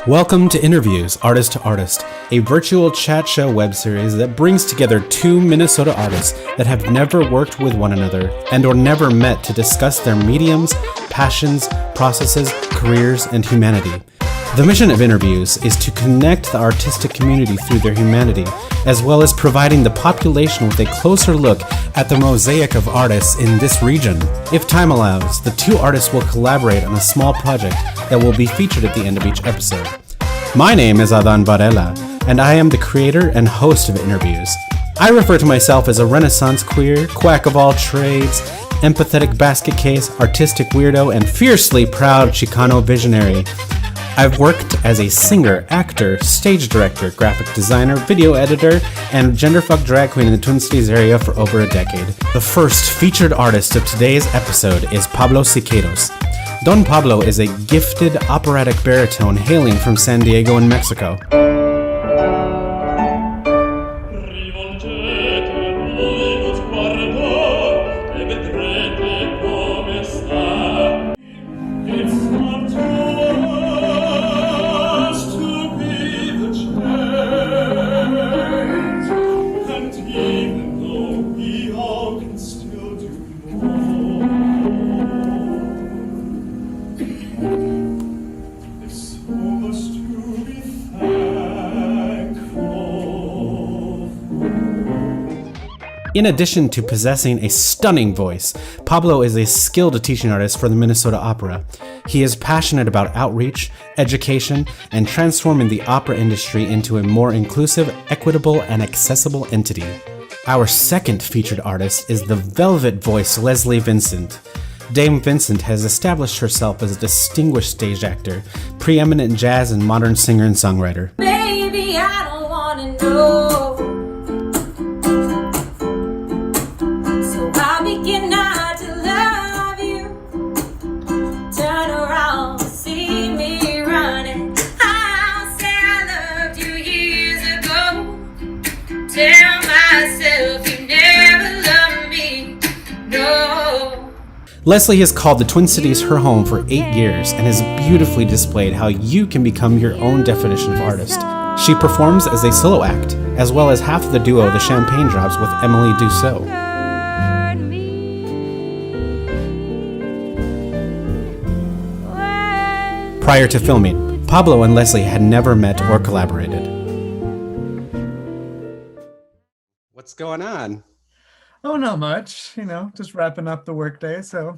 Welcome to InnerViews, Artist to Artist, a virtual chat show web series that brings together two Minnesota artists that have never worked with one another and or never met to discuss their mediums, passions, processes, careers, and humanity. The mission of InnerViews is to connect the artistic community through their humanity, as well as providing the population with a closer look at the mosaic of artists in this region. If time allows, the two artists will collaborate on a small project that will be featured at the end of each episode. My name is Adán Varela, and I am the creator and host of InnerViews. I refer to myself as a Renaissance queer, quack of all trades, empathetic basket case, artistic weirdo, and fiercely proud Chicano visionary. I've worked as a singer, actor, stage director, graphic designer, video editor, and genderfuck drag queen in the Twin Cities area for over a decade. The first featured artist of today's episode is Pablo Siqueiros. Don Pablo is a gifted operatic baritone hailing from San Diego in Mexico. In addition to possessing a stunning voice, Pablo is a skilled teaching artist for the Minnesota Opera. He is passionate about outreach, education, and transforming the opera industry into a more inclusive, equitable, and accessible entity. Our second featured artist is the velvet voice Leslie Vincent. Dame Vincent has established herself as a distinguished stage actor, preeminent jazz and modern singer and songwriter. Baby, I don't wanna know. Tell myself you never loved me, no. Leslie has called the Twin Cities her home for 8 years and has beautifully displayed how you can become your own definition of artist. She performs as a solo act, as well as half of the duo The Champagne Drops with Emily Dussault. Prior to filming, Pablo and Leslie had never met or collaborated. What's going on? Oh, not much. Just wrapping up the workday. So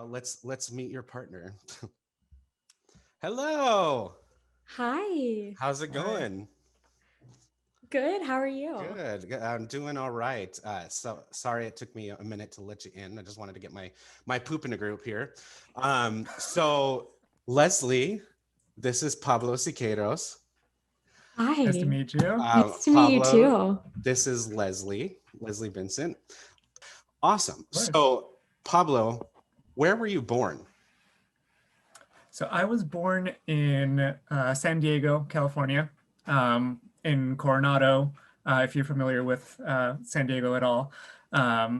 let's meet your partner. Hello. Hi. How's it going? Good. How are you? Good. I'm doing all right. So sorry it took me a minute to let you in. I just wanted to get my poop in a group here. So Leslie, this is Pablo Siqueiros. Hi. Nice to meet you. Nice to meet you too. This is Leslie Vincent. Awesome. So Pablo, where were you born? So I was born in San Diego, California, in Coronado, if you're familiar with San Diego at all. But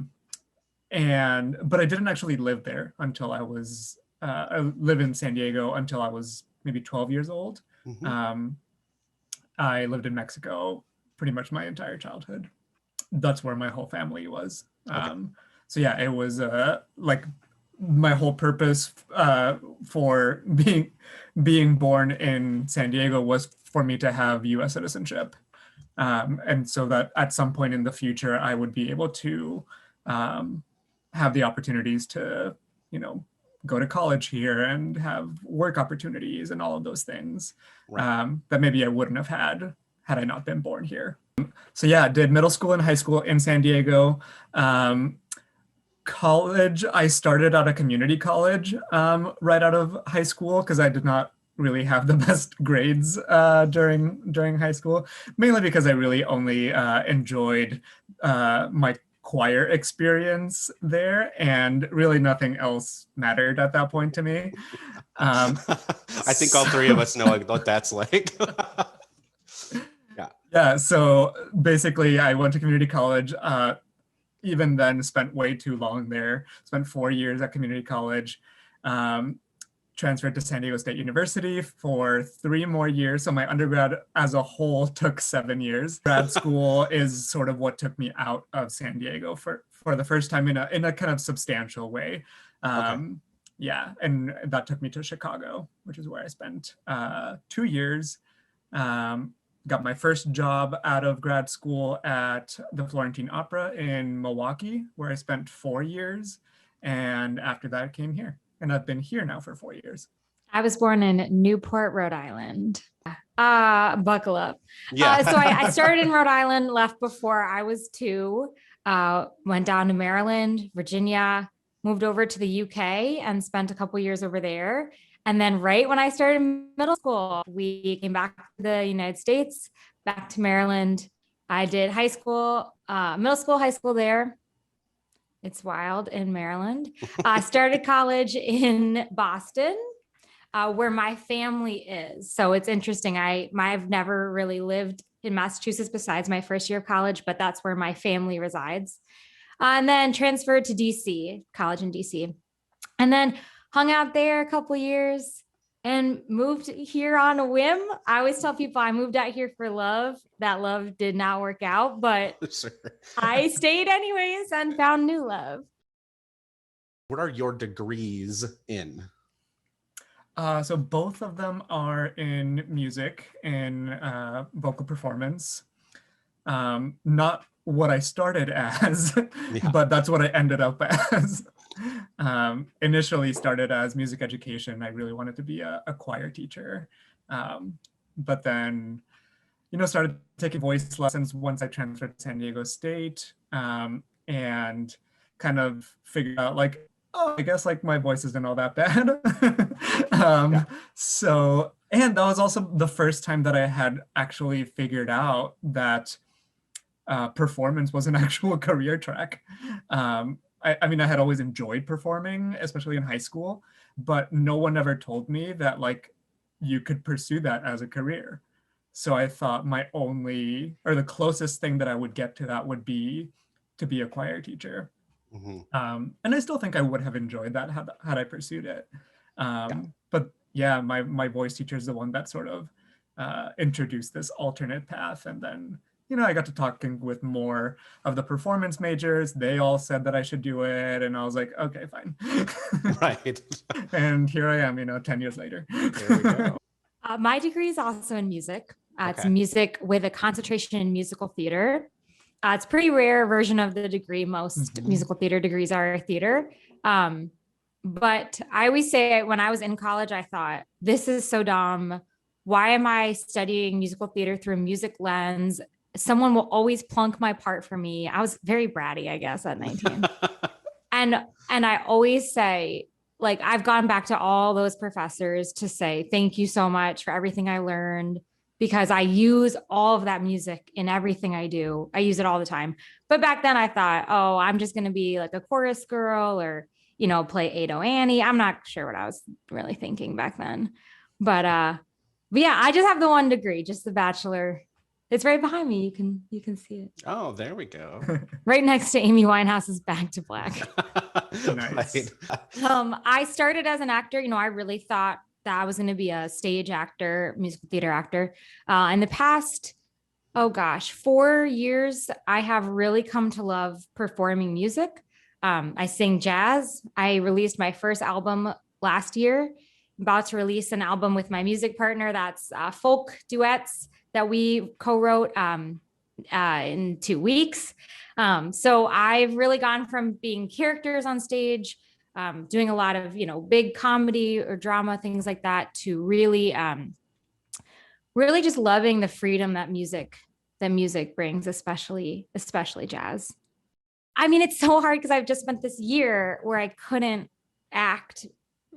I didn't actually live there until I lived in San Diego until I was maybe 12 years old. Mm-hmm. I lived in Mexico pretty much my entire childhood. That's where my whole family was. Okay. So yeah, it was like my whole purpose for being born in San Diego was for me to have U.S. citizenship. And so that at some point in the future, I would be able to have the opportunities to, go to college here and have work opportunities and all of those things. Right. That maybe I wouldn't have had I not been born here. So yeah, did middle school and high school in San Diego. College, I started at a community college right out of high school because I did not really have the best grades during high school, mainly because I really only enjoyed my choir experience there, and really nothing else mattered at that point to me. I think all three of us know what that's like. Yeah, so basically I went to community college, even then spent way too long there, spent 4 years at community college, transferred to San Diego State University for 3 more years. So my undergrad as a whole took 7 years. Grad school is sort of what took me out of San Diego for the first time in a kind of substantial way. Yeah, and that took me to Chicago, which is where I spent 2 years. Got my first job out of grad school at the Florentine Opera in Milwaukee, where I spent 4 years. And after that, I came here. And I've been here now for 4 years. I was born in Newport, Rhode Island. Buckle up. Yeah. So I started in Rhode Island, left before I was 2, went down to Maryland, Virginia, moved over to the UK and spent a couple years over there. And then right when I started middle school, we came back to the United States, back to Maryland. I did high school, middle school, high school there. It's wild in Maryland. I started college in Boston, where my family is. So it's interesting. I've never really lived in Massachusetts besides my first year of college, but that's where my family resides. And then transferred to DC, college in DC. And then hung out there a couple years and moved here on a whim. I always tell people I moved out here for love. That love did not work out, but Sure. I stayed anyways and found new love. What are your degrees in? So both of them are in music and vocal performance. Not what I started as, but that's what I ended up as. Initially started as music education. I really wanted to be a choir teacher. But then, started taking voice lessons once I transferred to San Diego State, and kind of figured out like, oh, I guess like my voice isn't all that bad. So, and that was also the first time that I had actually figured out that performance was an actual career track. I mean, I had always enjoyed performing, especially in high school, but no one ever told me that like you could pursue that as a career. So I thought the closest thing that I would get to that would be to be a choir teacher. And I still think I would have enjoyed that had I pursued it. But yeah, my voice teacher is the one that sort of introduced this alternate path. And then, I got to talking with more of the performance majors. They all said that I should do it. And I was like, okay, fine. Right. And here I am, 10 years later. There we go. My degree is also in music. It's music with a concentration in musical theater. It's a pretty rare version of the degree. Most musical theater degrees are theater. But I always say when I was in college, I thought, this is so dumb. Why am I studying musical theater through a music lens? Someone will always plunk my part for me. I was very bratty, I guess, at 19. And I always say, like, I've gone back to all those professors to say, thank you so much for everything I learned, because I use all of that music in everything I do. I use it all the time. But back then I thought, oh, I'm just going to be like a chorus girl or, play Ado Annie. I'm not sure what I was really thinking back then. But yeah, I just have the one degree, just the bachelor. It's right behind me. You can see it. Oh, there we go. Right next to Amy Winehouse's Back to Black. Nice. I started as an actor. I really thought that I was going to be a stage actor, musical theater actor. In the past, 4 years, I have really come to love performing music. I sing jazz. I released my first album last year. I'm about to release an album with my music partner that's folk duets that we co-wrote in 2 weeks. So I've really gone from being characters on stage, doing a lot of, big comedy or drama, things like that, to really, really just loving the freedom that music brings, especially jazz. I mean, it's so hard because I've just spent this year where I couldn't act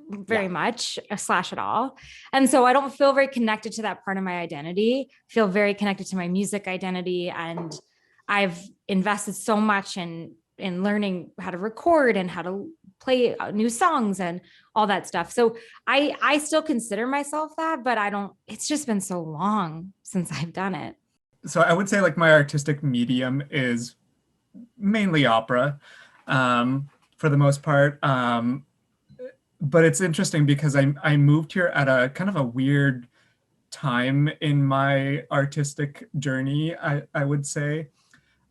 very much / at all. And so I don't feel very connected to that part of my identity. I feel very connected to my music identity. And I've invested so much in learning how to record and how to play new songs and all that stuff. So I still consider myself that, but it's just been so long since I've done it. So I would say like my artistic medium is mainly opera, for the most part. but it's interesting because I moved here at a kind of a weird time in my artistic journey, I would say.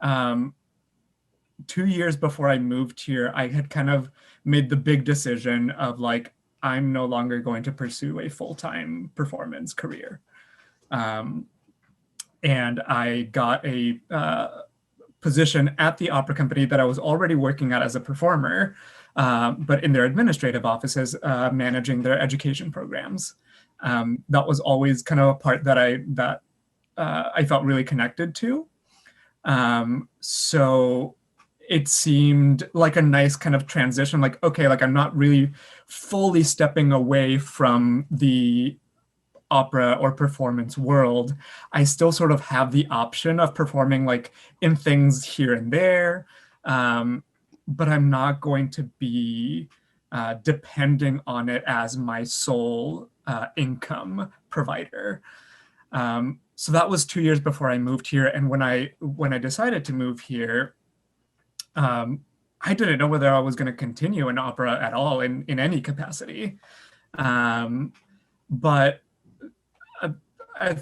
2 years before I moved here, I had kind of made the big decision of like, I'm no longer going to pursue a full-time performance career. And I got a position at the opera company that I was already working at as a performer, but in their administrative offices, managing their education programs. That was always kind of a part that I felt really connected to. So it seemed like a nice kind of transition, like, okay, like I'm not really fully stepping away from the opera or performance world. I still sort of have the option of performing like in things here and there, but I'm not going to be depending on it as my sole income provider. So that was 2 years before I moved here. And when I decided to move here, I didn't know whether I was going to continue in opera at all in any capacity. But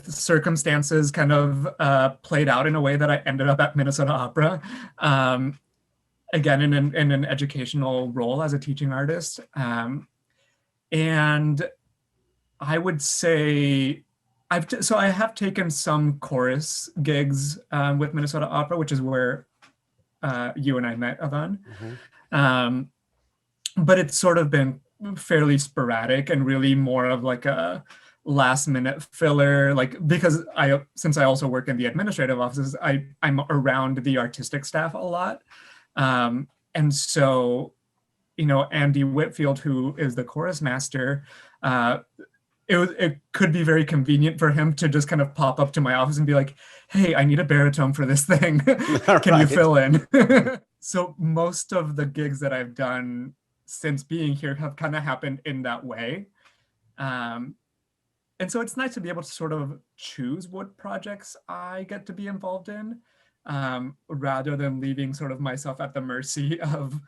circumstances kind of played out in a way that I ended up at Minnesota Opera, again, in an educational role as a teaching artist. And I would say, I have taken some chorus gigs with Minnesota Opera, which is where you and I met, Adán. But it's sort of been fairly sporadic and really more of like a last minute filler, like because since I also work in the administrative offices, I'm around the artistic staff a lot. And so, Andy Whitfield, who is the chorus master, it could be very convenient for him to just kind of pop up to my office and be like, hey, I need a baritone for this thing. Can you fill in? So most of the gigs that I've done since being here have kind of happened in that way. And so it's nice to be able to sort of choose what projects I get to be involved in, rather than leaving sort of myself at the mercy of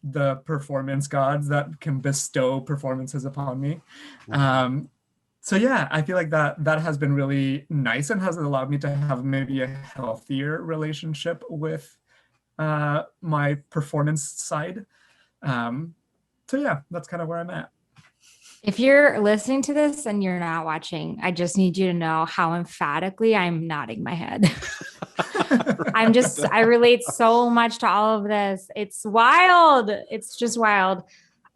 the performance gods that can bestow performances upon me. So yeah, I feel like that has been really nice and has allowed me to have maybe a healthier relationship with my performance side. So yeah, that's kind of where I'm at. If you're listening to this and you're not watching, I just need you to know how emphatically I'm nodding my head. I relate so much to all of this. It's wild. It's just wild.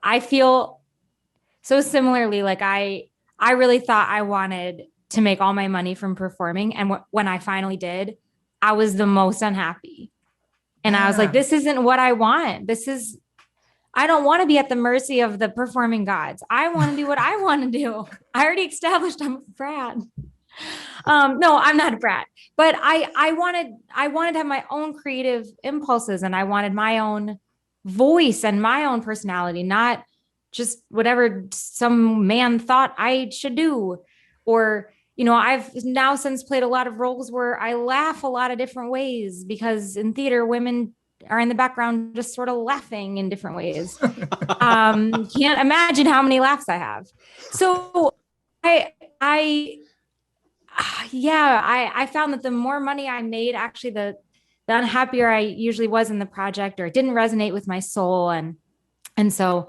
I feel so similarly, like I really thought I wanted to make all my money from performing. And when I finally did, I was the most unhappy. And I was like, this isn't what I want. I don't want to be at the mercy of the performing gods. I want to do what I want to do. I already established I'm a brat. No, I'm not a brat, but I wanted to have my own creative impulses, and I wanted my own voice and my own personality, not just whatever some man thought I should do. Or, I've now since played a lot of roles where I laugh a lot of different ways, because in theater, women are in the background just sort of laughing in different ways. Can't imagine how many laughs I have. So I found that the more money I made, actually the unhappier I usually was in the project, or it didn't resonate with my soul. And so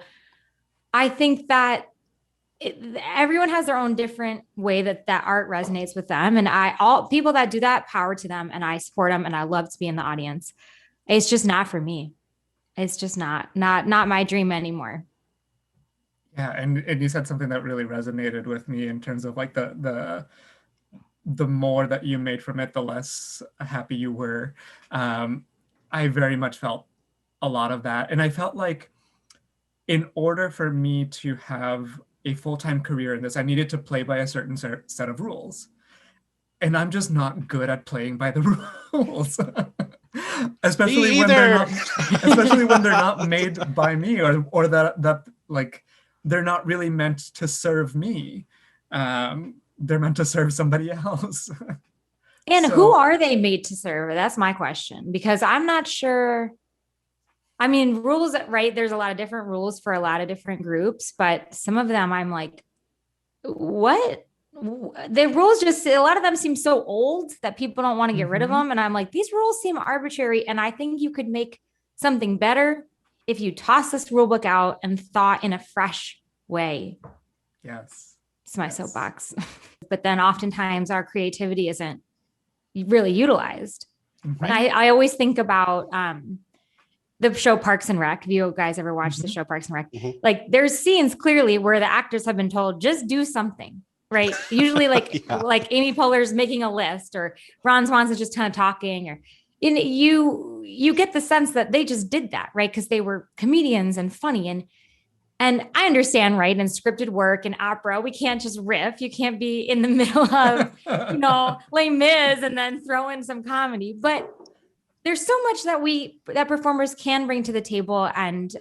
I think that everyone has their own different way that art resonates with them. And all people that do that, power to them, and I support them, and I love to be in the audience. It's just not for me. It's just not my dream anymore. Yeah, and you said something that really resonated with me in terms of like the more that you made from it, the less happy you were. I very much felt a lot of that. And I felt like in order for me to have a full-time career in this, I needed to play by a certain set of rules. And I'm just not good at playing by the rules. especially when they're not made by me, or that like they're not really meant to serve me. They're meant to serve somebody else. And who are they made to serve? That's my question, because I'm not sure I mean, rules, right? There's a lot of different rules for a lot of different groups, but some of them I'm like, what? The rules just, a lot of them seem so old that people don't want to get rid of them. And I'm like, these rules seem arbitrary. And I think you could make something better if you toss this rule book out and thought in a fresh way. Yes. It's my soapbox. But then oftentimes our creativity isn't really utilized. Mm-hmm. And I always think about the show Parks and Rec. Have you guys ever watched the show Parks and Rec? Like there's scenes clearly where the actors have been told, just do something, right? Usually like, like Amy Poehler's making a list or Ron Swanson's just kind of talking, or you get the sense that they just did that, right? Because they were comedians and funny. And I understand, right? In scripted work and opera, we can't just riff. You can't be in the middle of, Les Mis and then throw in some comedy. But there's so much that performers can bring to the table. And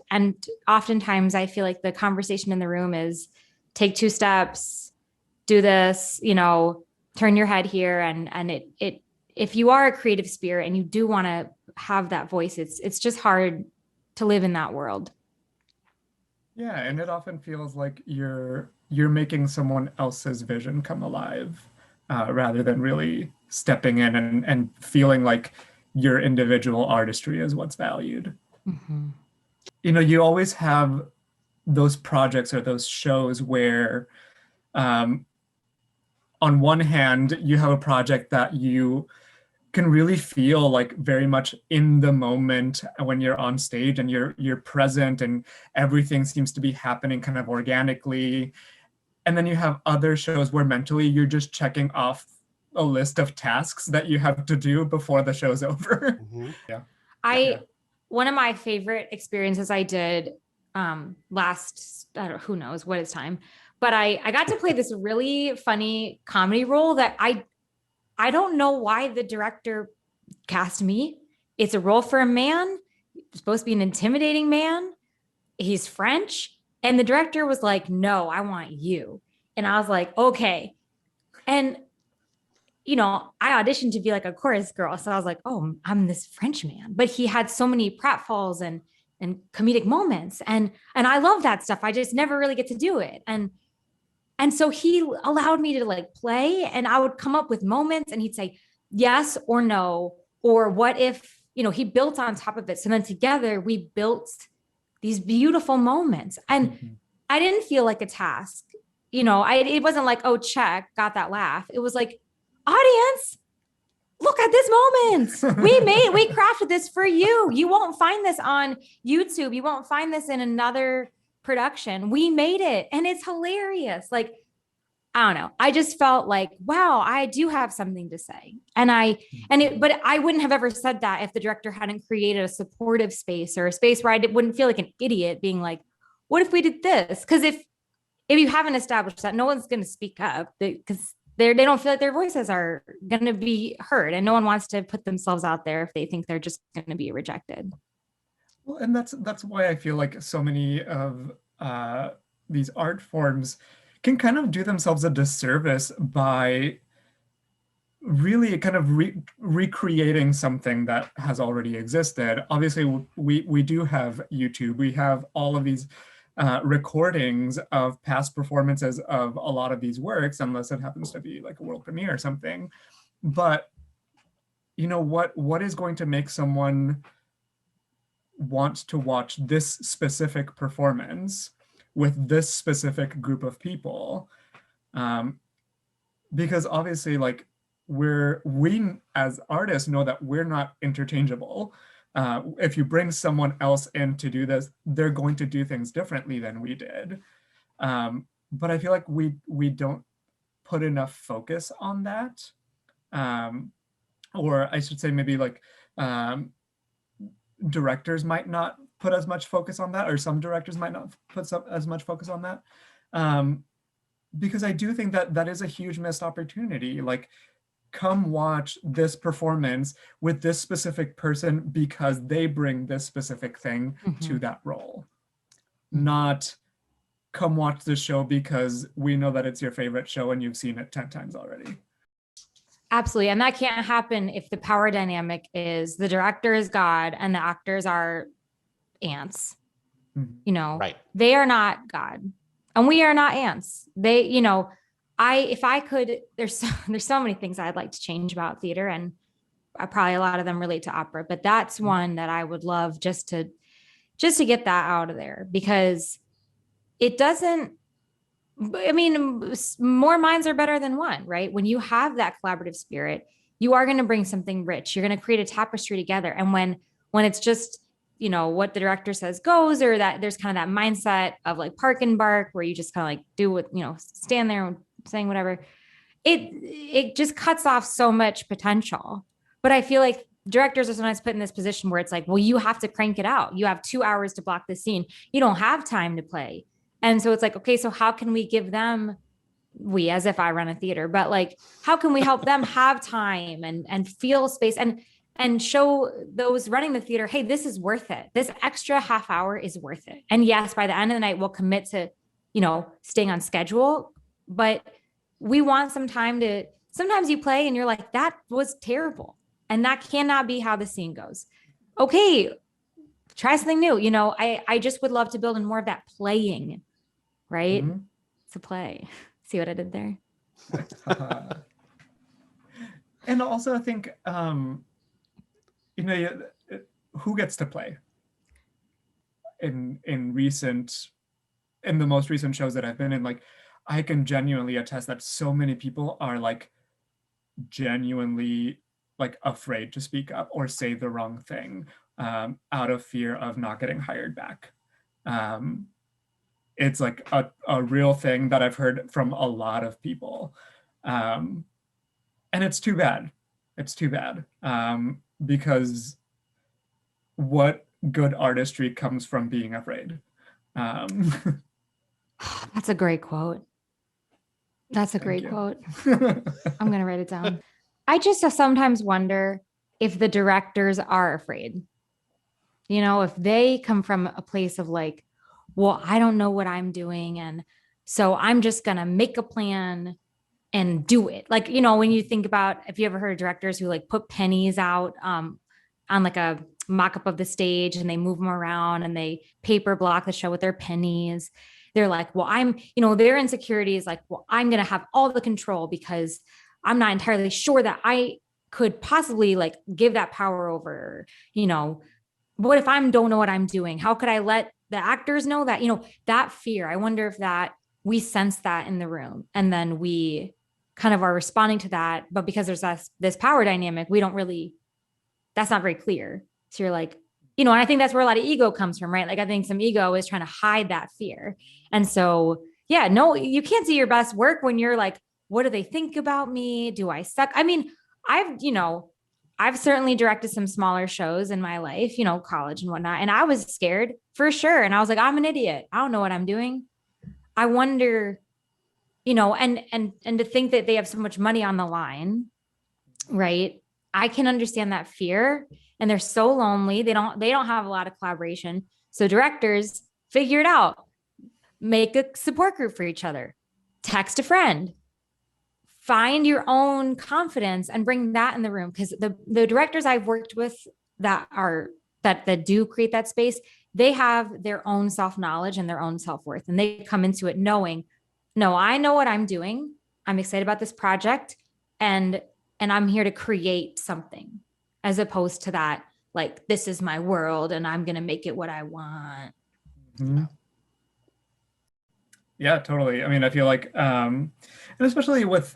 oftentimes I feel like the conversation in the room is take 2 steps, do this, turn your head here. And if you are a creative spirit and you do want to have that voice, it's just hard to live in that world. Yeah, and it often feels like you're making someone else's vision come alive, rather than really stepping in and feeling like your individual artistry is what's valued. Mm-hmm. You always have those projects or those shows where, on one hand, you have a project that you can really feel like very much in the moment when you're on stage and you're present and everything seems to be happening kind of organically. And then you have other shows where mentally you're just checking off a list of tasks that you have to do before the show's over. One of my favorite experiences I did last, I don't know, who knows what is time, but I got to play this really funny comedy role that I don't know why the director cast me. It's a role for a man. He's supposed to be an intimidating man. He's French. And the director was like, no, I want you. And I was like, okay. And, I auditioned to be like a chorus girl. So I was like, oh, I'm this French man. But he had so many pratfalls and comedic moments. And I love that stuff. I just never really get to do it. And so he allowed me to like play, and I would come up with moments and he'd say yes or no, or what if, he built on top of it. So then together we built these beautiful moments. And I didn't feel like a task. It wasn't like, oh, check, got that laugh. It was like, audience, look at this moment. We crafted this for you. You won't find this on YouTube. You won't find this in another production. We made it, and it's hilarious. Like, I don't know. I just felt like, wow, I do have something to say. But I wouldn't have ever said that if the director hadn't created a supportive space or a space where I wouldn't feel like an idiot being like, what if we did this? Because if you haven't established that, no one's going to speak up because they don't feel like their voices are going to be heard, and no one wants to put themselves out there if they think they're just going to be rejected. Well, and that's why I feel like so many of these art forms can kind of do themselves a disservice by really kind of recreating something that has already existed. Obviously, we do have YouTube. We have all of these recordings of past performances of a lot of these works, unless it happens to be like a world premiere or something. But what is going to make someone want to watch this specific performance with this specific group of people? Because obviously, like, we as artists know that we're not interchangeable. If you bring someone else in to do this, they're going to do things differently than we did. But I feel like we don't put enough focus on that. Or I should say maybe like directors might not put as much focus on that, or some directors might not put as much focus on that. Because I do think that is a huge missed opportunity. Like, come watch this performance with this specific person because they bring this specific thing to that role. Not come watch the show because we know that it's your favorite show and you've seen it 10 times already. Absolutely. And that can't happen if the power dynamic is the director is God and the actors are ants. Mhm. You know, Right. they are not God, and we are not ants. They, you know, if I could, there's so many things I'd like to change about theater, and probably a lot of them relate to opera, but that's one that I would love just to get that out of there, because it doesn't, I mean, more minds are better than one, right? When you have that collaborative spirit, you are going to bring something rich. You're going to create a tapestry together. And when it's just, you know, what the director says goes, or that there's kind of that mindset of like park and bark, where you just kind of like do what, you know, stand there and saying whatever, it just cuts off so much potential. But I feel like directors are sometimes put in this position where it's like, well, you have to crank it out. You have 2 hours to block the scene. You don't have time to play. And so it's like, okay, so how can we give them, we, as if I run a theater, but like, how can we help them have time and feel space and show those running the theater, hey, this is worth it. This extra half hour is worth it. And yes, by the end of the night, we'll commit to, you know, staying on schedule, but we want some time to, sometimes you play and you're like, that was terrible. And that cannot be how the scene goes. Okay, try something new. You know, I just would love to build in more of that playing, right? Mhm. To play. See what I did there? And also I think, you know, who gets to play in the most recent shows that I've been in, like, I can genuinely attest that so many people are like genuinely like afraid to speak up or say the wrong thing, out of fear of not getting hired back. It's like a real thing that I've heard from a lot of people. And it's too bad. It's too bad, because what good artistry comes from being afraid? That's a great quote. That's a great quote. I'm going to write it down. I just sometimes wonder if the directors are afraid. You know, if they come from a place of like, well, I don't know what I'm doing, and so I'm just going to make a plan and do it. Like, you know, when you think about, if you ever heard of directors who like put pennies out on like a mock-up of the stage, and they move them around and they paper block the show with their pennies. They're like, well, you know, their insecurity is like, well, I'm going to have all the control because I'm not entirely sure that I could possibly like give that power over, you know, what if I don't know what I'm doing? How could I let the actors know that, you know, that fear? I wonder if that we sense that in the room, and then we kind of are responding to that. But because there's this power dynamic, we don't really, that's not very clear. So you're like, you know, and I think that's where a lot of ego comes from, right? Like, I think some ego is trying to hide that fear. And so, yeah, no, you can't see your best work when you're like, what do they think about me? Do I suck? I mean, I've certainly directed some smaller shows in my life, you know, college and whatnot. And I was scared for sure. And I was like, I'm an idiot. I don't know what I'm doing. I wonder, you know, and to think that they have so much money on the line, right? I can understand that fear, and they're so lonely. They don't have a lot of collaboration. So directors figure it out. Make a support group for each other. Text a friend. Find your own confidence and bring that in the room, because the directors I've worked with that do create that space, they have their own self-knowledge and their own self-worth, and they come into it knowing, no, I know what I'm doing. I'm excited about this project, and I'm here to create something, as opposed to that, like, this is my world and I'm going to make it what I want. Mm-hmm. Yeah, totally. I mean, I feel like, and especially with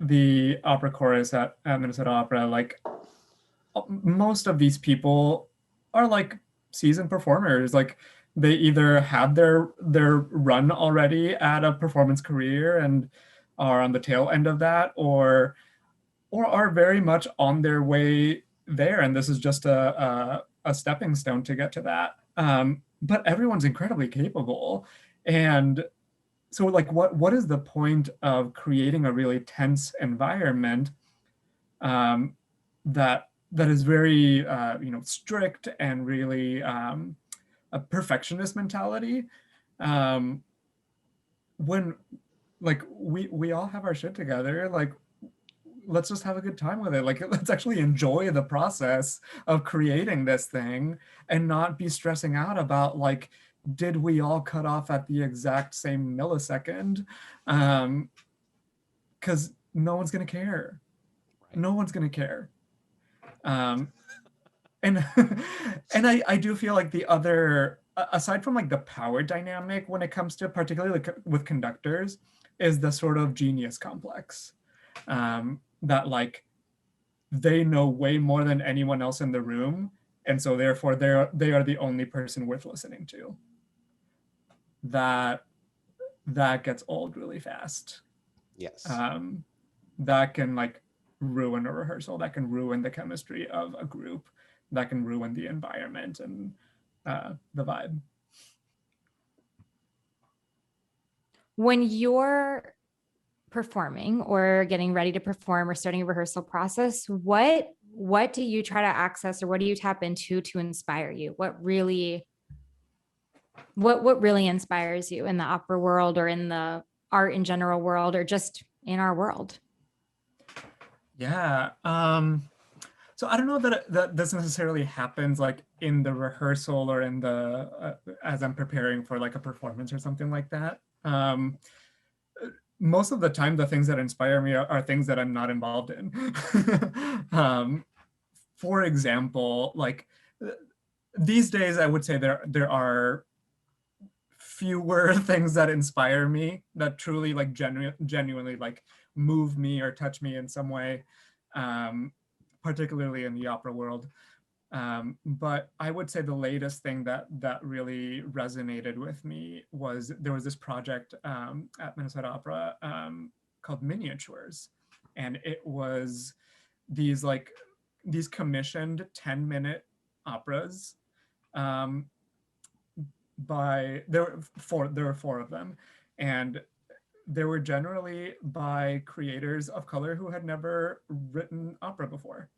the opera chorus at Minnesota Opera, like, most of these people are like seasoned performers. Like, they either have their run already at a performance career and are on the tail end of that, or are very much on their way there, and this is just a stepping stone to get to that. But everyone's incredibly capable, and so, like, what is the point of creating a really tense environment, that is very you know, strict and really a perfectionist mentality, when, like, we all have our shit together, like let's just have a good time with it. Like, let's actually enjoy the process of creating this thing and not be stressing out about like, did we all cut off at the exact same millisecond? Because no one's gonna care. No one's gonna care. And and I do feel like the other, aside from like the power dynamic when it comes to particularly like with conductors, is the sort of genius complex, that like they know way more than anyone else in the room, and so therefore they are the only person worth listening to. That gets old really fast. Yes. That can like ruin a rehearsal, that can ruin the chemistry of a group, that can ruin the environment and the vibe. When you're performing or getting ready to perform or starting a rehearsal process, what do you try to access or what do you tap into to inspire you? What really inspires you in the opera world or in the art in general world or just in our world? Yeah. So I don't know that this necessarily happens like in the rehearsal or in the as I'm preparing for like a performance or something like that. Most of the time, the things that inspire me are things that I'm not involved in. For example, like these days, I would say there are fewer things that inspire me that truly like genuinely like move me or touch me in some way, particularly in the opera world. But I would say the latest thing that really resonated with me was there was this project at Minnesota Opera called Miniatures, and it was these commissioned 10-minute operas. There were four of them, and they were generally by creators of color who had never written opera before.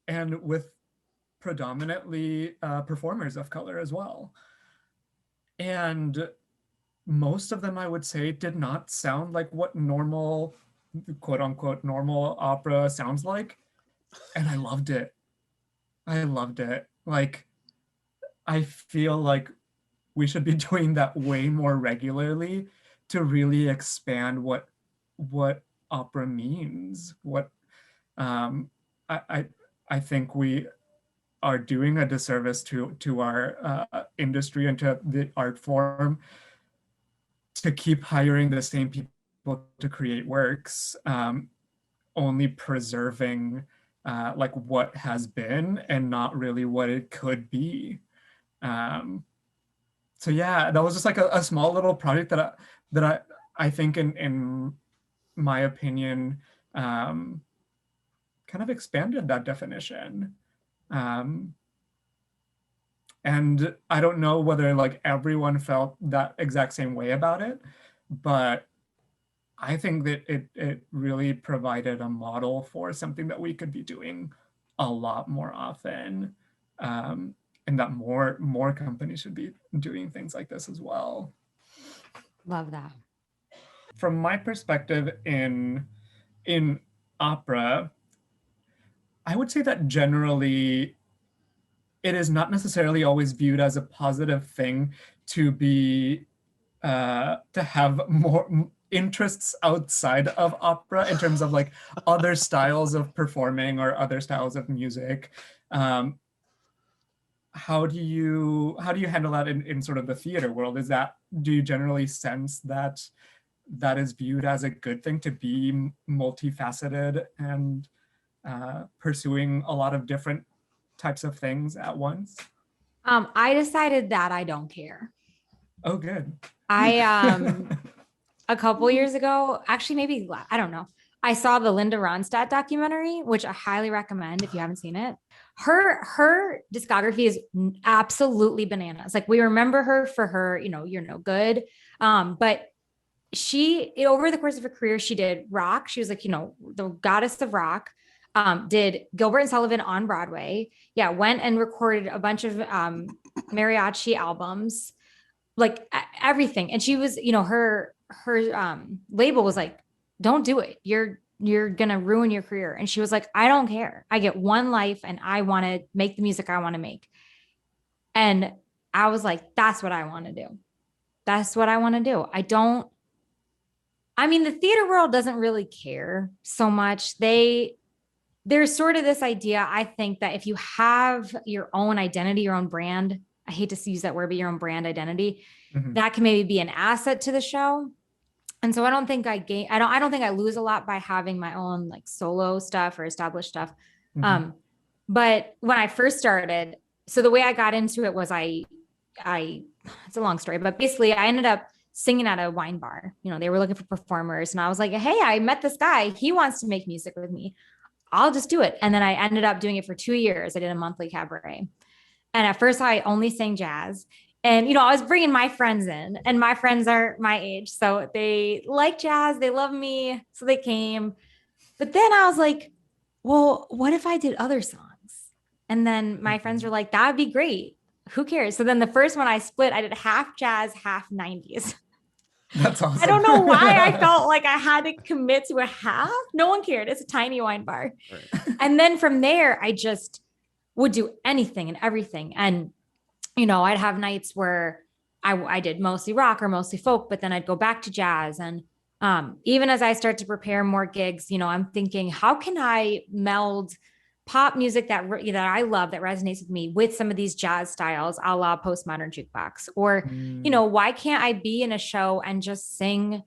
And with predominantly performers of color as well. And most of them, I would say, did not sound like what normal, quote unquote, normal opera sounds like. And I loved it. I loved it. Like, I feel like we should be doing that way more regularly to really expand what opera means. What I think we are doing a disservice to our industry and to the art form to keep hiring the same people to create works, only preserving like what has been and not really what it could be. So yeah, that was just like a small little project that I think in my opinion kind of expanded that definition. And I don't know whether like everyone felt that exact same way about it, but I think that it really provided a model for something that we could be doing a lot more often, and that more companies should be doing things like this as well. Love that. From my perspective in opera, I would say that generally it is not necessarily always viewed as a positive thing to be to have more interests outside of opera in terms of like other styles of performing or other styles of music. How do you handle that in sort of the theater world? Do you generally sense that is viewed as a good thing to be multifaceted and pursuing a lot of different types of things at once? I decided that I don't care. Oh, good. I a couple years ago, actually maybe, I don't know, I saw the Linda Ronstadt documentary, which I highly recommend if you haven't seen it. Her discography is absolutely bananas. Like, we remember her for her, You're No Good. But she, over the course of her career, she did rock. She was like, the goddess of rock. Did Gilbert and Sullivan on Broadway. Yeah, went and recorded a bunch of mariachi albums, like everything. And she was, her label was like don't do it. You're gonna ruin your career. And she was like, I don't care. I get one life and I want to make the music I want to make. And I was like, that's what I want to do. That's what I want to do. I mean, the theater world doesn't really care so much. There's sort of this idea, I think, that if you have your own identity, your own brand, I hate to use that word, but your own brand identity, that can maybe be an asset to the show. And so I don't think I don't think I lose a lot by having my own like solo stuff or established stuff. But when I first started, so the way I got into it was I it's a long story, but basically I ended up singing at a wine bar. You know, they were looking for performers and I was like, hey, I met this guy. He wants to make music with me. I'll just do it. And then I ended up doing it for 2 years. I did a monthly cabaret. And at first I only sang jazz. And, you know, I was bringing my friends in and my friends are my age. So they like jazz. They love me. So they came. But then I was like, well, what if I did other songs? And then my friends were like, that would be great. Who cares? So then the first one I split, I did half jazz, half 90s. That's awesome. I don't know why I felt like I had to commit to a half. No one cared. It's a tiny wine bar. Right. And then from there, I just would do anything and everything. And, you know, I'd have nights where I did mostly rock or mostly folk, but then I'd go back to jazz. And even as I start to prepare more gigs, you know, I'm thinking, how can I meld pop music that I love, that resonates with me, with some of these jazz styles, a la postmodern jukebox? Or, you know, why can't I be in a show and just sing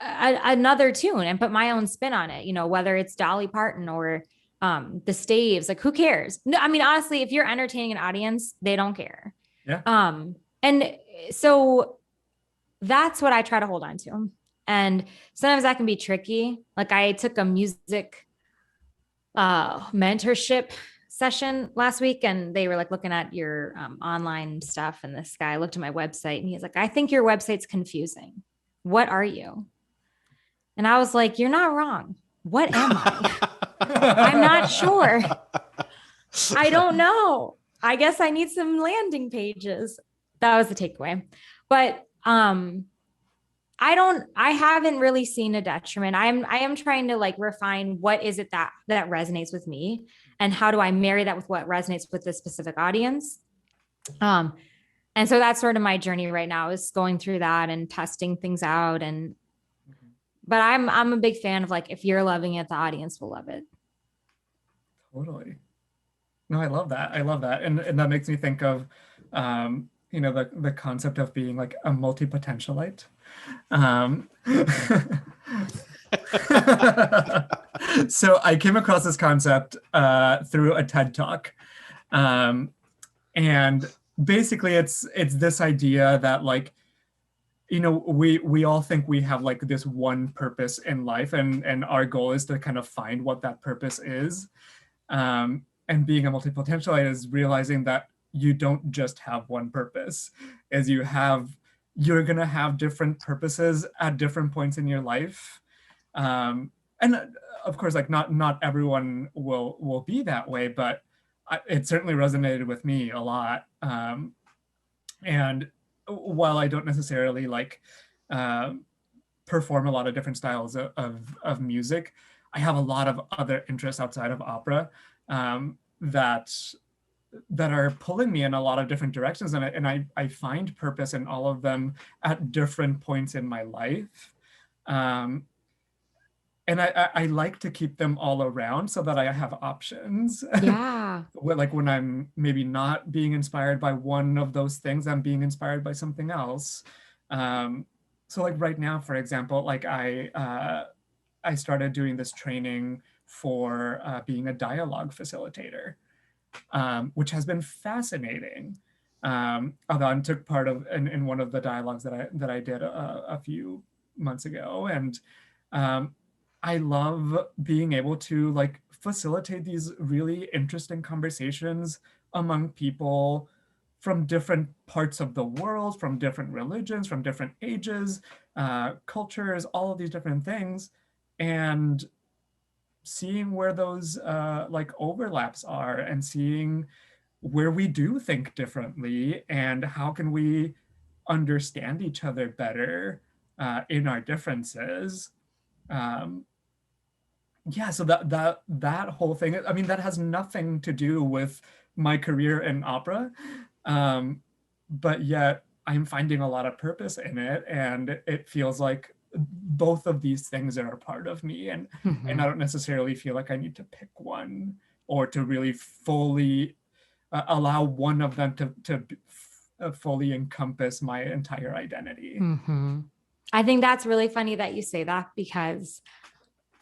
another tune and put my own spin on it? You know, whether it's Dolly Parton or the Staves, like who cares? No, I mean, honestly, if you're entertaining an audience, they don't care. Yeah. And so that's what I try to hold on to. And sometimes that can be tricky. Like I took a music mentorship session last week and they were like looking at your online stuff, and this guy looked at my website and he's like, I think your website's confusing. What are you? And I was like, you're not wrong. What am I? I'm not sure. I don't know. I guess I need some landing pages. That was the takeaway. But I haven't really seen a detriment. I am trying to like refine what is it that resonates with me and how do I marry that with what resonates with the specific audience. And so that's sort of my journey right now, is going through that and testing things out. And, but I'm a big fan of like, if you're loving it, the audience will love it. Totally. No, I love that. And that makes me think of, you know, the concept of being like a multi-potentialite. So I came across this concept through a TED Talk. And basically it's this idea that like, you know, we all think we have like this one purpose in life, and our goal is to kind of find what that purpose is. And being a multi-potentialite is realizing that you don't just have one purpose, as you're going to have different purposes at different points in your life. And of course, like not everyone will be that way, but it certainly resonated with me a lot. And while I don't necessarily like perform a lot of different styles of music, I have a lot of other interests outside of opera that are pulling me in a lot of different directions. And I find purpose in all of them at different points in my life. And I like to keep them all around so that I have options. Yeah. Like when I'm maybe not being inspired by one of those things, I'm being inspired by something else. So like right now, for example, like I started doing this training for being a dialogue facilitator. Which has been fascinating. Although I took part in one of the dialogues that I did a few months ago, and I love being able to like facilitate these really interesting conversations among people from different parts of the world, from different religions, from different ages, cultures, all of these different things, and seeing where those like overlaps are, and seeing where we do think differently and how can we understand each other better in our differences. um, yeah, so that whole thing, I mean, that has nothing to do with my career in opera, but yet I'm finding a lot of purpose in it, and it feels like both of these things are a part of me, and I don't necessarily feel like I need to pick one or to really fully allow one of them to fully encompass my entire identity. I think that's really funny that you say that, because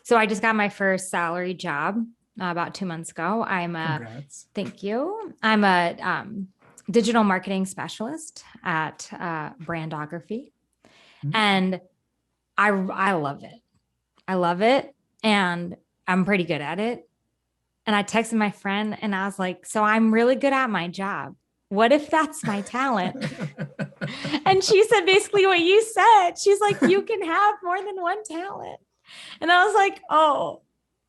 so I just got my first salary job about 2 months ago. Congrats. Thank you. I'm a digital marketing specialist at Brandography, and I love it. I love it, and I'm pretty good at it. And I texted my friend and I was like, so I'm really good at my job. What if that's my talent? And she said basically what you said. She's like, you can have more than one talent. And I was like, oh,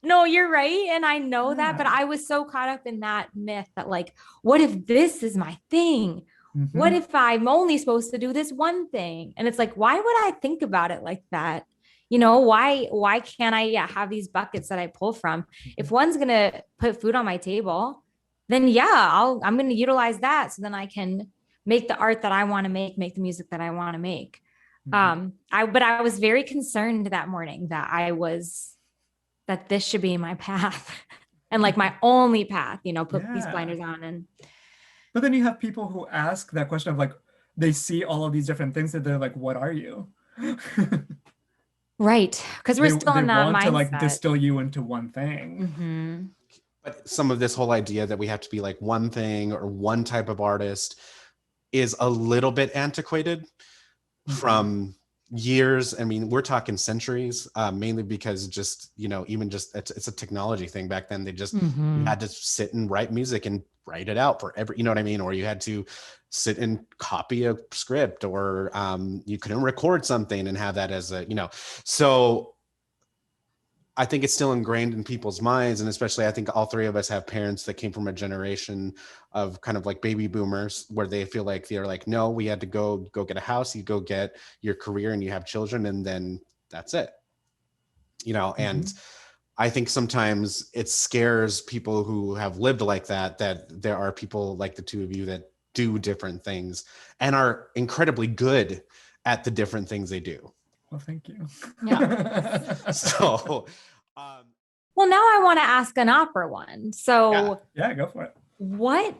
no, you're right. And I know that, but I was so caught up in that myth that like, what if this is my thing? What if I'm only supposed to do this one thing? And it's like, why would I think about it like that? You know, why can't I have these buckets that I pull from? If one's going to put food on my table, then I'm going to utilize that. So then I can make the art that I want to make the music that I want to make. But I was very concerned that morning that this should be my path and like my only path, you know, put these blinders on. And but then you have people who ask that question of like, they see all of these different things that they're like, what are you? Right. Because we're still in that mindset. They want to like distill you into one thing. But some of this whole idea that we have to be like one thing or one type of artist is a little bit antiquated from years. I mean, we're talking centuries, mainly because just, you know, even just it's a technology thing. Back then they just you had to sit and write music and write it out for every, you know what I mean? Or you had to sit and copy a script, or you couldn't record something and have that as a, you know, so I think it's still ingrained in people's minds. And especially, I think all three of us have parents that came from a generation of kind of like baby boomers, where they feel like they're like, no, we had to go get a house, you go get your career and you have children, and then that's it, you know. And I think sometimes it scares people who have lived like that there are people like the two of you that do different things and are incredibly good at the different things they do. Well, thank you. Yeah. So, well, now I want to ask an opera one. So yeah, go for it. What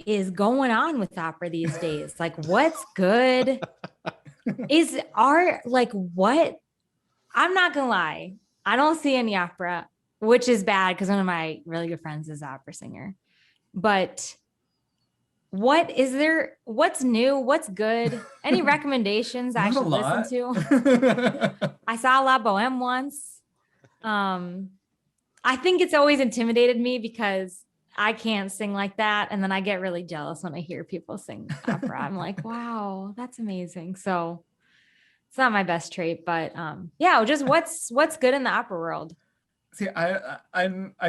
is going on with opera these days? Like, what's good? What? I'm not gonna lie. I don't see any opera, which is bad because one of my really good friends is an opera singer. But what is there? What's new? What's good? Any recommendations I should listen to? I saw La Boheme once. I think it's always intimidated me because I can't sing like that. And then I get really jealous when I hear people sing opera. I'm like, wow, that's amazing. So it's not my best trait, but just what's good in the opera world. See, I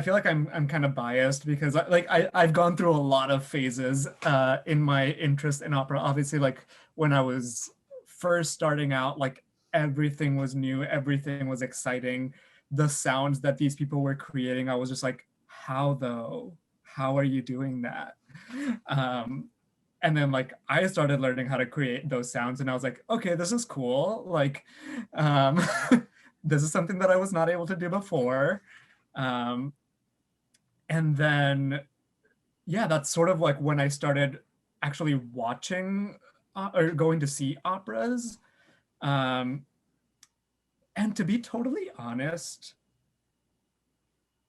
feel like I'm kind of biased because I've gone through a lot of phases in my interest in opera. Obviously, like when I was first starting out, like everything was new, everything was exciting. The sounds that these people were creating, I was just like, how though? How are you doing that? And then like I started learning how to create those sounds, and I was like, okay, this is cool. Like, this is something that I was not able to do before. And then, that's sort of like when I started actually watching or going to see operas. And to be totally honest,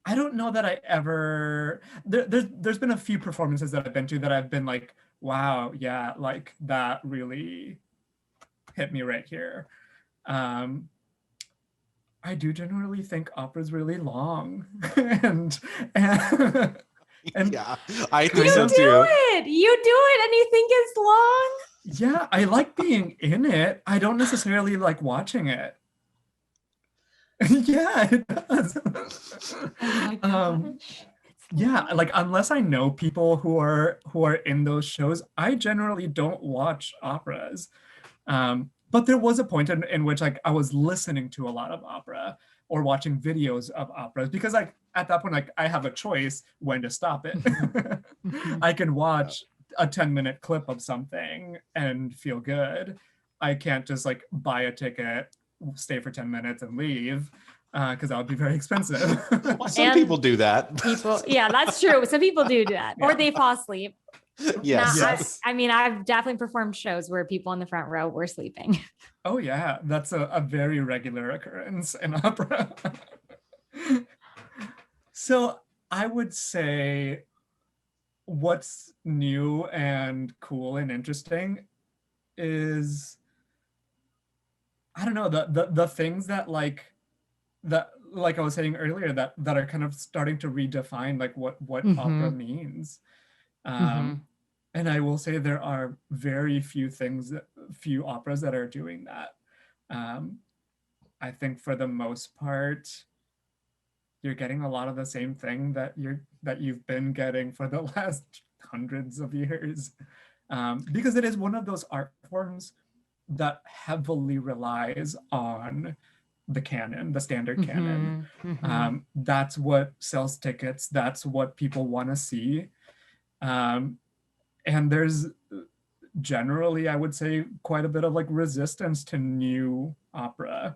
I don't know that I ever, there's been a few performances that I've been to that I've been like, wow, yeah, like that really hit me right here. I do generally think opera's really long, and yeah, I think so too. You do it, and you think it's long. Yeah, I like being in it. I don't necessarily like watching it. Yeah, it does. Oh my gosh. Yeah, like unless I know people who are in those shows, I generally don't watch operas. But there was a point in which like I was listening to a lot of opera or watching videos of operas, because like at that point, like I have a choice when to stop it. I can watch a 10-minute clip of something and feel good. I can't just like buy a ticket, stay for 10 minutes and leave, because that would be very expensive. Well, some people do that. Yeah, that's true. Some people do that, or they fall asleep. Yes. Yes. I mean, I've definitely performed shows where people in the front row were sleeping. Oh yeah, that's a very regular occurrence in opera. So I would say what's new and cool and interesting is, I don't know, the things that like I was saying earlier, that are kind of starting to redefine like what opera means. And I will say there are very few operas that are doing that. I think for the most part, you're getting a lot of the same thing that you've been getting for the last hundreds of years, because it is one of those art forms that heavily relies on the canon, the standard canon. That's what sells tickets. That's what people want to see. And there's generally, I would say, quite a bit of like resistance to new opera.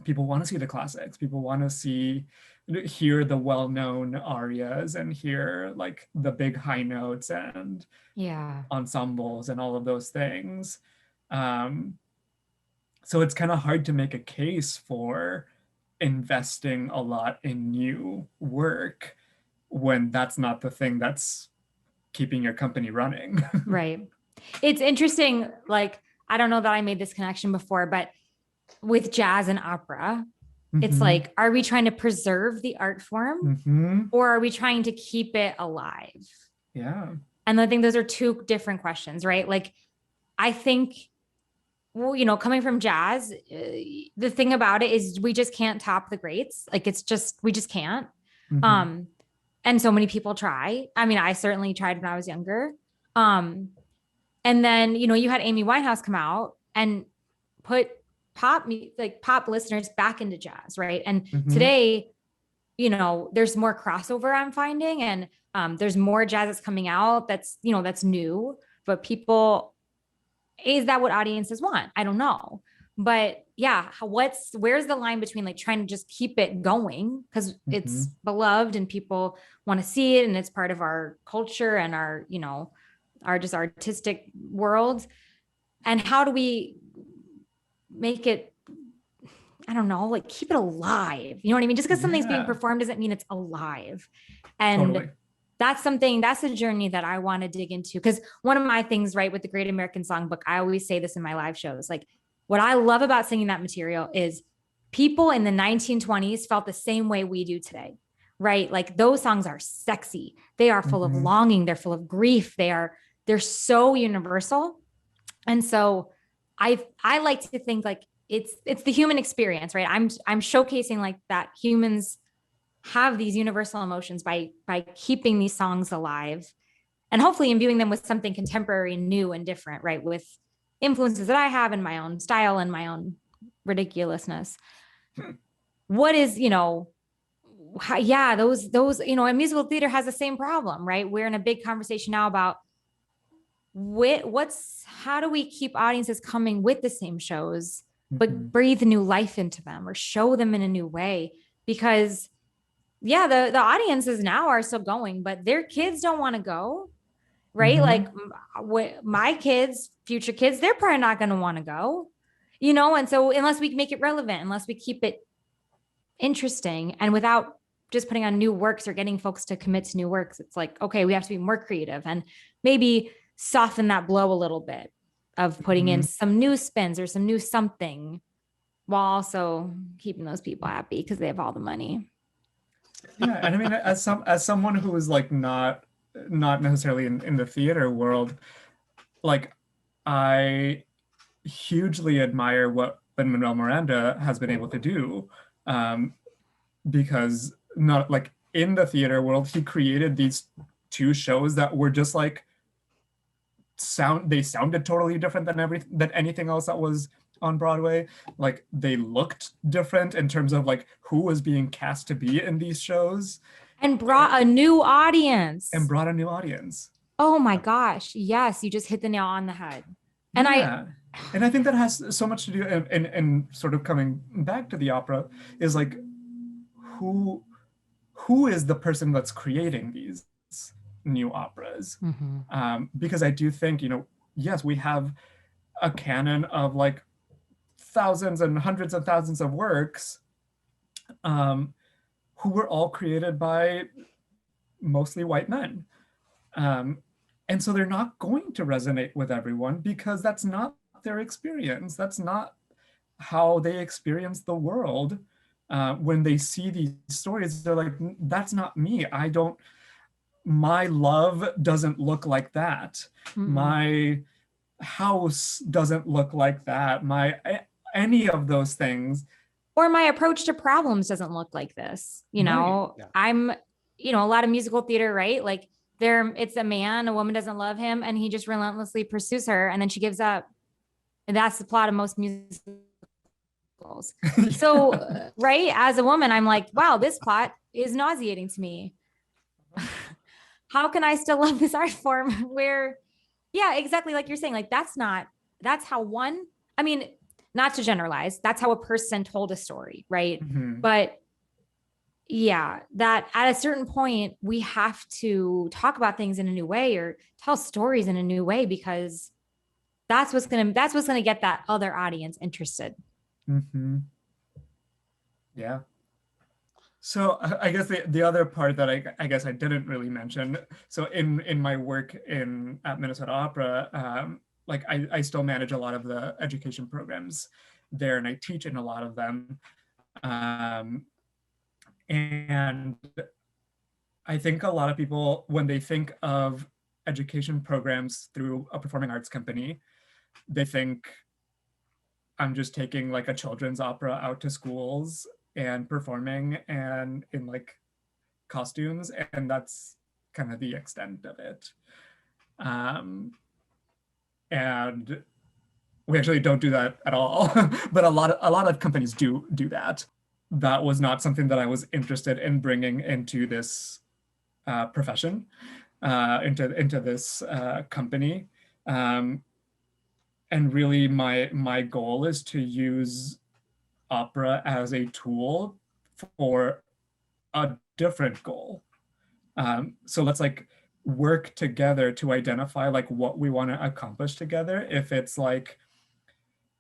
People want to see the classics. People want to hear the well-known arias and hear like the big high notes and ensembles and all of those things. So it's kind of hard to make a case for investing a lot in new work when that's not the thing that's keeping your company running. Right. It's interesting. Like, I don't know that I made this connection before, but with jazz and opera, it's like, are we trying to preserve the art form or are we trying to keep it alive? Yeah. And I think those are two different questions, right? Like, I think, well, you know, coming from jazz, the thing about it is we just can't top the greats. Like, we just can't. And so many people try. I mean, I certainly tried when I was younger. And then, you know, you had Amy Winehouse come out and put pop listeners back into jazz, right? And today, you know, there's more crossover I'm finding, and there's more jazz that's coming out that's, you know, that's new, but is that what audiences want? I don't know. But yeah, where's the line between like trying to just keep it going because it's beloved and people want to see it and it's part of our culture and our, you know, our just artistic world, and how do we make it, I don't know, like keep it alive? You know what I mean? Just because something's being performed doesn't mean it's alive. And that's a journey that I want to dig into, because one of my things, right, with the Great American Songbook, I always say this in my live shows, like, what I love about singing that material is people in the 1920s felt the same way we do today, right? Like, those songs are sexy. They are full of longing. They're full of grief. They're so universal. And so I like to think like it's the human experience, right? I'm showcasing like that humans have these universal emotions by keeping these songs alive and hopefully imbuing them with something contemporary, new and different, right? With influences that I have in my own style and my own ridiculousness. What is, you know, those, you know, and musical theater has the same problem, right? We're in a big conversation now about how do we keep audiences coming with the same shows, but breathe new life into them or show them in a new way? Because the audiences now are still going, but their kids don't want to go. Right? Like my kids, future kids, they're probably not going to want to go, you know? And so unless we make it relevant, unless we keep it interesting and without just putting on new works or getting folks to commit to new works, it's like, okay, we have to be more creative and maybe soften that blow a little bit of putting in some new spins or some new something while also keeping those people happy because they have all the money. Yeah. And I mean, as someone who is like not necessarily in the theater world, like I hugely admire what Lin-Manuel Miranda has been able to do, because not like in the theater world, he created these two shows that were just like they sounded totally different than anything else that was on Broadway. Like they looked different in terms of like who was being cast to be in these shows. And brought a new audience. Oh my gosh. Yes, you just hit the nail on the head. And I think that has so much to do, and sort of coming back to the opera, is like who is the person that's creating these new operas? Because I do think, yes, we have a canon of like thousands and hundreds of thousands of works who were all created by mostly white men. And so they're not going to resonate with everyone because that's not their experience. That's not how they experience the world. When they see these stories, they're like, that's not me. My love doesn't look like that. My house doesn't look like that. Any of those things. Or my approach to problems doesn't look like this. I'm, a lot of musical theater, right? Like it's a man, a woman doesn't love him, and he just relentlessly pursues her, and then she gives up. And that's the plot of most musicals. So, right, as a woman, I'm like, wow, this plot is nauseating to me. How can I still love this art form where, yeah, exactly like you're saying, like that's how not to generalize, that's how a person told a story, right? But yeah, that at a certain point, we have to talk about things in a new way or tell stories in a new way, because that's what's gonna get that other audience interested. Yeah. So I guess the other part that I guess I didn't really mention. So in my work at Minnesota Opera, like I still manage a lot of the education programs there, and I teach in a lot of them. And I think a lot of people, when they think of education programs through a performing arts company, they think I'm just taking like a children's opera out to schools and performing and in like costumes, and that's kind of the extent of it. And we actually don't do that at all, but a lot of companies do that. That was not something that I was interested in bringing into this profession, into this company. And really my goal is to use opera as a tool for a different goal. So let's like work together to identify like what we want to accomplish together.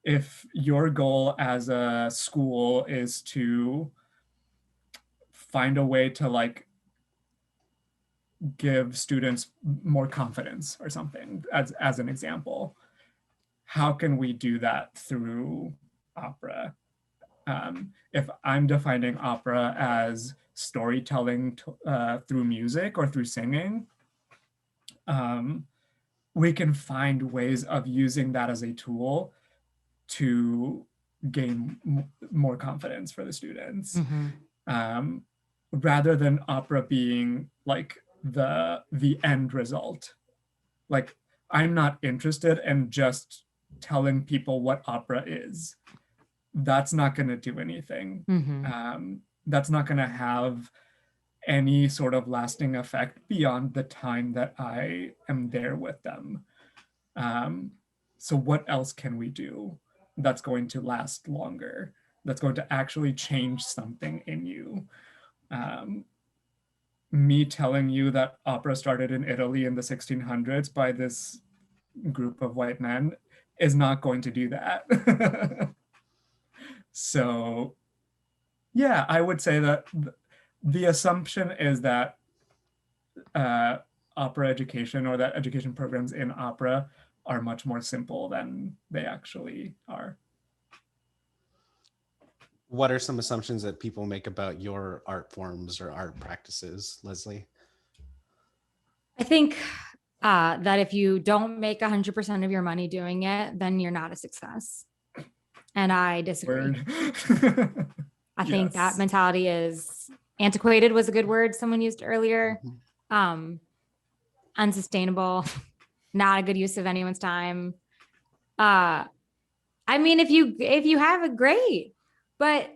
If your goal as a school is to find a way to like give students more confidence or something, as an example, how can we do that through opera? If I'm defining opera as storytelling through music or through singing, we can find ways of using that as a tool to gain more confidence for the students, rather than opera being like the end result. Like I'm not interested in just telling people what opera is. That's not going to do anything. That's not going to have any sort of lasting effect beyond the time that I am there with them. So what else can we do that's going to last longer, that's going to actually change something in you? Me telling you that opera started in Italy in the 1600s by this group of white men is not going to do that. So yeah, I would say that the assumption is that opera education, or that education programs in opera, are much more simple than they actually are. What are some assumptions that people make about your art forms or art practices, Leslie? I think that if you don't make 100% of your money doing it, then you're not a success. And I disagree. I think that mentality is antiquated, was a good word someone used earlier. Unsustainable. not a good use of anyone's time. I mean, if you have it, great. But,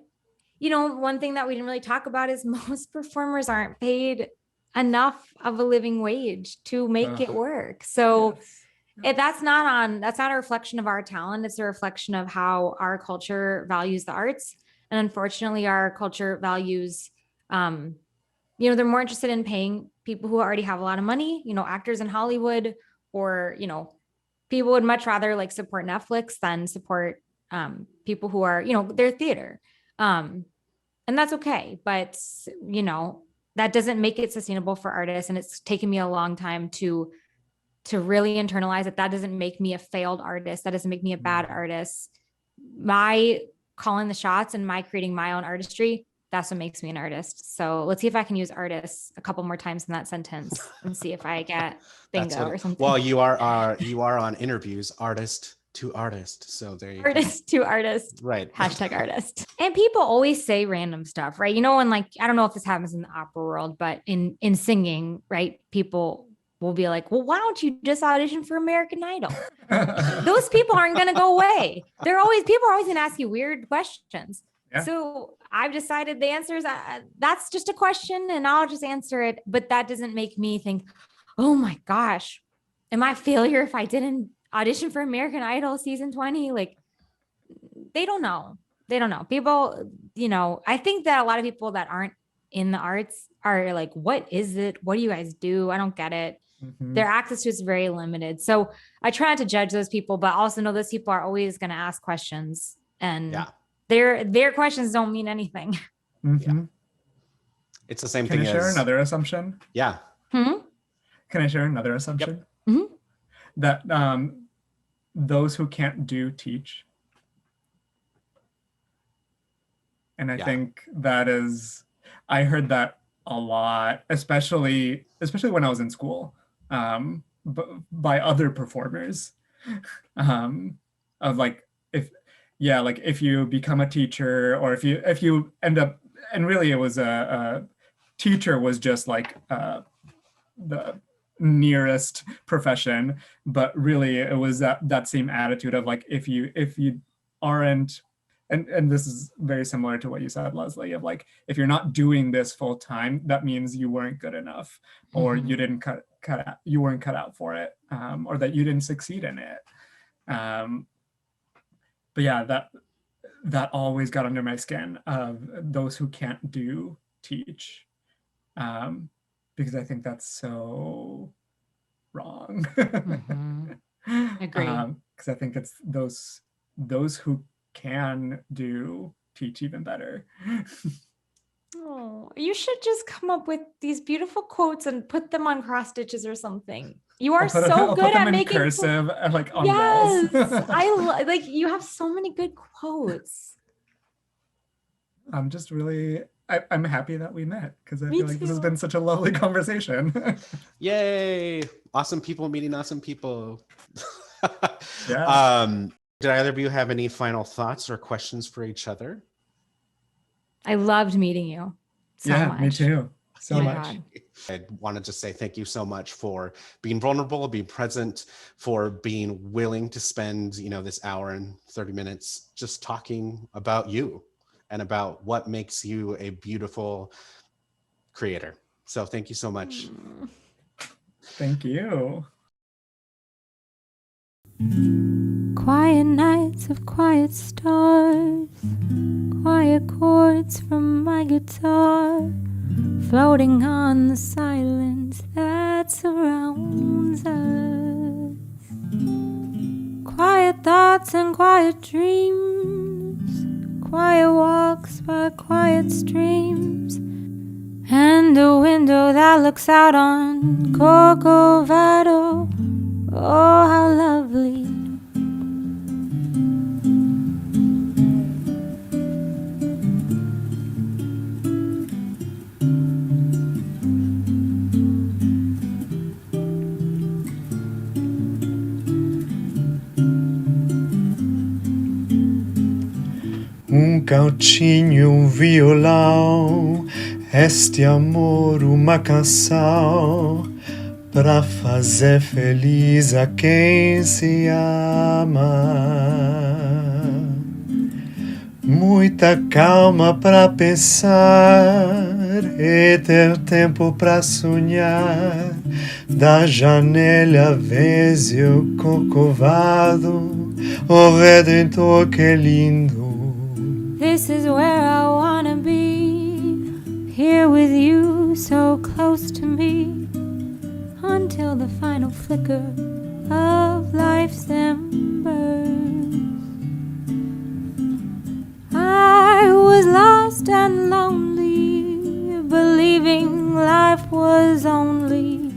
one thing that we didn't really talk about is most performers aren't paid enough of a living wage to make it work. So that's not a reflection of our talent. It's a reflection of how our culture values the arts. And unfortunately, our culture values, they're more interested in paying people who already have a lot of money, actors in Hollywood, or, people would much rather like support Netflix than support people who are, their theater. And that's okay. But, that doesn't make it sustainable for artists. And it's taken me a long time to really internalize it. That doesn't make me a failed artist. That doesn't make me a bad artist. My calling the shots and my creating my own artistry, that's what makes me an artist. So let's see if I can use artists a couple more times in that sentence and see if I get bingo or something. Well, you are on InnerViews, artist to artist. So there you artist to artist. Right. Hashtag artist. And people always say random stuff, right? And like, I don't know if this happens in the opera world, but in singing, right? People will be like, well, why don't you just audition for American Idol? Those people aren't going to go away. People are always going to ask you weird questions. Yeah. So I've decided the answer is that's just a question and I'll just answer it. But that doesn't make me think, oh my gosh, am I a failure if I didn't audition for American Idol season 20? Like, they don't know. People, I think that a lot of people that aren't in the arts are like, what is it? What do you guys do? I don't get it. Mm-hmm. Their access to it is very limited. So I try not to judge those people, but also know those people are always going to ask questions, and their questions don't mean anything. Mm-hmm. Yeah. It's the same thing. Can I share another assumption? Yeah. Can I share another assumption? Yep. Mm-hmm. That those who can't do teach. And I think that is, I heard that a lot, especially when I was in school, by other performers, of like, if you become a teacher, or if you end up, and really it was a teacher was just like the nearest profession, but really it was that same attitude of like, if you aren't, and this is very similar to what you said, Leslie, of like, if you're not doing this full time, that means you weren't good enough, or you didn't you weren't cut out for it, or that you didn't succeed in it. But yeah, that always got under my skin, of those who can't do teach, because I think that's so wrong. Agree. Because I think it's those who can do teach even better. Oh, you should just come up with these beautiful quotes and put them on cross stitches or something. You are so good at making cursive, like on walls. I like, you have so many good quotes. I'm just really, I'm happy that we met, because I feel like this has been such a lovely conversation. Yay! Awesome people meeting awesome people. Yeah. Did either of you have any final thoughts or questions for each other? I loved meeting you so much. Me too. So much. God. I wanted to say thank you so much for being vulnerable, being present, for being willing to spend, this hour and 30 minutes just talking about you and about what makes you a beautiful creator. So thank you so much. Thank you. Quiet nights of quiet stars, quiet chords from my guitar, floating on the silence that surrounds us. Quiet thoughts and quiet dreams, quiet walks by quiet streams, and a window that looks out on Corcovado. Oh, how lovely. Gauchinho, um violão, este amor uma canção pra fazer feliz a quem se ama. Muita calma pra pensar e ter tempo pra sonhar. Da janela vês o corcovado, o Redentor que lindo. This is where I wanna be, here with you, so close to me, until the final flicker of life's embers. I was lost and lonely, believing life was only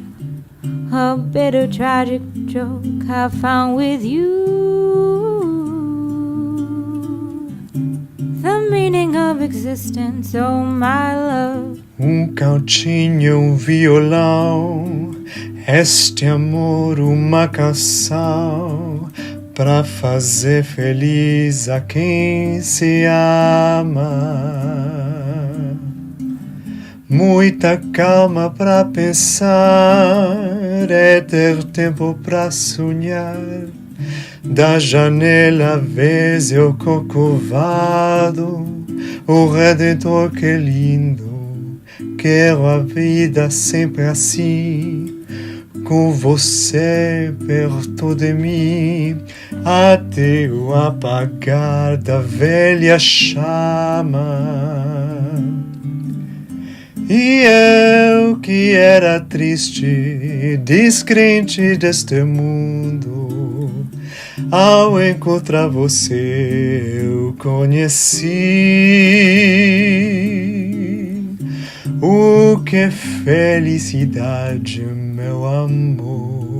a bitter, tragic joke I found with you. The meaning of existence, oh my love. Cautinho, violão, este amor uma canção pra fazer feliz a quem se ama. Muita calma pra pensar é ter tempo pra sonhar. Da janela vês o corcovado, o Redentor que lindo. Quero a vida sempre assim, com você perto de mim, até o apagar da velha chama. E eu que era triste, descrente deste mundo, ao encontrar você eu conheci o que é felicidade, meu amor.